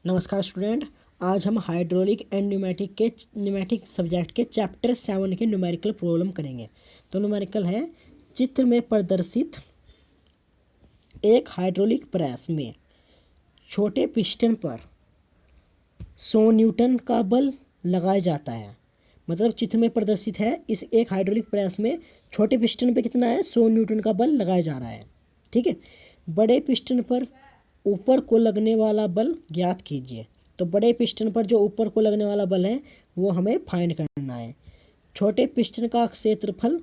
नमस्कार स्टूडेंट। आज हम हाइड्रोलिक एंड न्यूमेटिक सब्जेक्ट के चैप्टर 7 के न्यूमेरिकल प्रॉब्लम करेंगे। तो न्यूमेरिकल है, चित्र में प्रदर्शित एक हाइड्रोलिक प्रेस में छोटे पिस्टन पर 100 न्यूटन का बल लगाया जाता है। मतलब चित्र में प्रदर्शित है इस एक हाइड्रोलिक प्रेस में छोटे पिस्टन पे कितना है, 100 न्यूटन का बल लगाया जा रहा है। ठीक है, बड़े पिस्टन पर ऊपर को लगने वाला बल ज्ञात कीजिए। तो बड़े पिस्टन पर जो ऊपर को लगने वाला बल है वो हमें फाइंड करना है। छोटे पिस्टन का क्षेत्रफल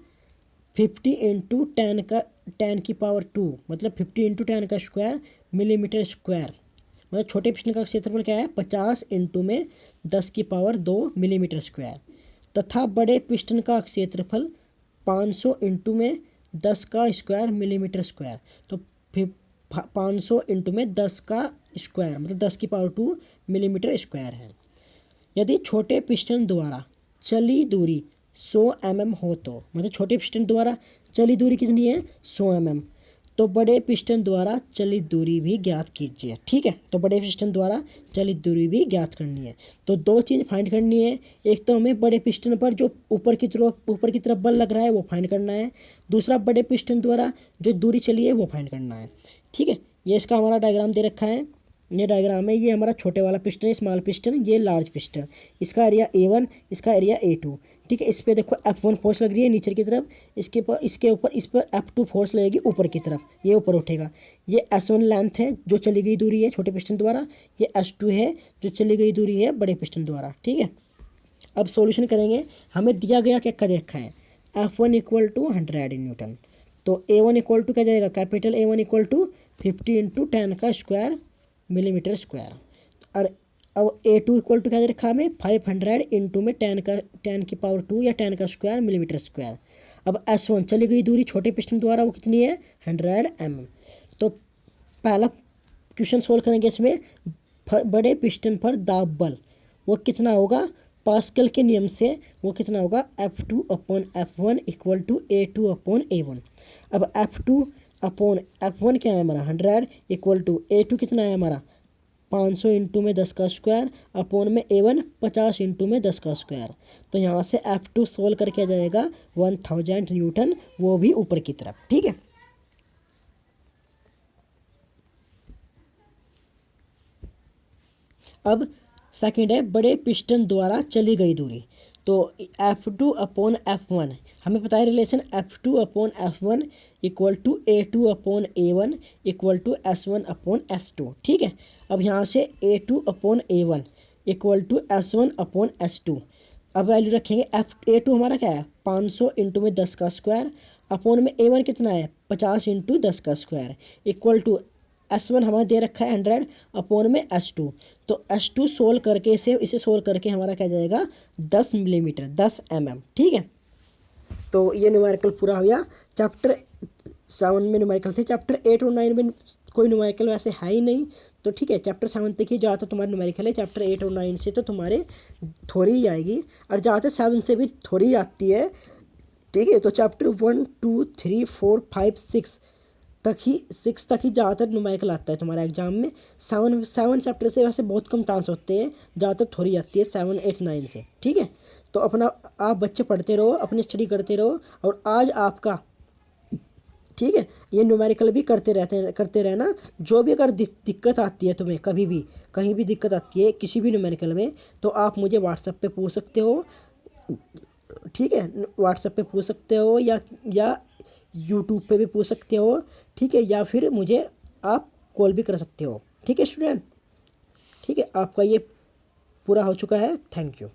50 इंटू 10 की पावर 2 मतलब 50 इंटू 10 का स्क्वायर मिलीमीटर स्क्वायर। मतलब छोटे पिस्टन का क्षेत्रफल क्या है, 50 इंटू में 10 की पावर 2 मिलीमीटर स्क्वायर। तथा बड़े पिस्टन का क्षेत्रफल 500 इंटू में 10 का स्क्वायर मिलीमीटर स्क्वायर। तो 500 इंटू में 10 का स्क्वायर मतलब 10 की पावर 2 मिलीमीटर स्क्वायर है। यदि छोटे पिस्टन द्वारा चली दूरी 100 mm हो तो मतलब छोटे पिस्टन द्वारा चली दूरी कितनी है, 100 mm। तो बड़े पिस्टन द्वारा चलित दूरी भी ज्ञात कीजिए। ठीक है, तो बड़े पिस्टन द्वारा चलित दूरी भी ज्ञात करनी है। तो दो चीज़ फाइंड करनी है। एक तो हमें बड़े पिस्टन पर जो ऊपर की तरफ बल लग रहा है वो फाइंड करना है। दूसरा बड़े पिस्टन द्वारा जो दूरी चली है वो फाइंड करना है। ठीक है, ये इसका हमारा डायग्राम दे रखा है। ये डायग्राम है, ये हमारा छोटे वाला पिस्टन है, स्मॉल पिस्टन, ये लार्ज पिस्टन। इसका एरिया A1, इसका एरिया A2। ठीक है, इस पे देखो F1 फोर्स लग रही है नीचे की तरफ, इसके ऊपर इस पर F2 फोर्स लगेगी ऊपर की तरफ, ये ऊपर उठेगा। ये S1 लेंथ है जो चली गई दूरी है छोटे पिस्टन द्वारा, ये S2 है जो चली गई दूरी है बड़े पिस्टन द्वारा। ठीक है, अब सॉल्यूशन करेंगे। हमें दिया गया क्या देखा है, F1 इक्वल टू 100 न्यूटन। तो A1 इक्वल टू क्या जाएगा, capital A1 equal to 50 into 10 का स्क्वायर मिलीमीटर स्क्वायर। और अब A2 इक्वल टू क्या दे रखा हमें, 500 इंटू में 10 की पावर 2 या 10 का स्क्वायर मिलीमीटर स्क्वायर। अब S1 चली गई दूरी छोटे पिस्टन द्वारा वो कितनी है, 100 mm। तो पहला क्वेश्चन सोल्व करेंगे इसमें, बड़े पिस्टन पर दाब बल वो कितना होगा, पास्कल के नियम से वो कितना होगा, F2 upon F1 equal to A2 upon A1। अब F2 अपॉन F1 क्या है हमारा 100 इक्वल टू A2 कितना है हमारा 500 इंटू में 10 का स्क्वायर अपॉन में A1 50 इंटू में 10 का स्क्वायर। तो यहाँ से F2 सोल्व करके आ जाएगा 1000 न्यूटन, वो भी ऊपर की तरफ। ठीक है, अब सेकंड है, बड़े पिस्टन द्वारा चली गई दूरी। तो F2 अपॉन F1 हमें पता है relation, F2 upon F1 equal to A2 upon A1 equal to S1 upon S2। ठीक है, अब यहाँ से A2 upon A1 equal to S1 upon S2। अब वैल्यू रखेंगे, A2 हमारा क्या है 500 इंटू में 10 का स्क्वायर अपॉन में A1 कितना है 50 इंटू 10 का स्क्वायर इक्वल टू S1 हमारा दे रखा है 100 अपॉन में S2। तो S2 सोल्व करके इसे सोल्व करके हमारा क्या जाएगा 10 मिलीमीटर 10 mm। ठीक है, तो ये न्यूमेरिकल पूरा हो गया। चैप्टर 7 में न्यूमेरिकल थे, चैप्टर 8 और 9 में कोई न्यूमेरिकल वैसे है ही नहीं। तो ठीक है, चैप्टर 7 तक ही ज़्यादातर तुम्हारे न्यूमेरिकल है, चैप्टर 8 और 9 से तो तुम्हारे थोड़ी ही आएगी और ज़्यादातर 7 से भी थोड़ी आती है। ठीक है, तो चैप्टर 1 2 3 4 5 6 तक ही ज़्यादातर न्यूमेरिकल आता है तुम्हारे एग्जाम में। 7 चैप्टर से वैसे बहुत कम चांस होते हैं, ज़्यादातर थोड़ी आती है 7 8 9 से। ठीक है, तो अपना आप बच्चे पढ़ते रहो, अपनी स्टडी करते रहो। और आज आपका ठीक है, ये न्यूमेरिकल भी करते रहना। जो भी अगर दिक्कत आती है तुम्हें, कभी भी कहीं भी दिक्कत आती है किसी भी न्यूमेरिकल में, तो आप मुझे व्हाट्सएप पे पूछ सकते हो। ठीक है, व्हाट्सएप पे पूछ सकते हो या यूट्यूब पे भी पूछ सकते हो। ठीक है, या फिर मुझे आप कॉल भी कर सकते हो। ठीक है स्टूडेंट, ठीक है, आपका ये पूरा हो चुका है। Thank you.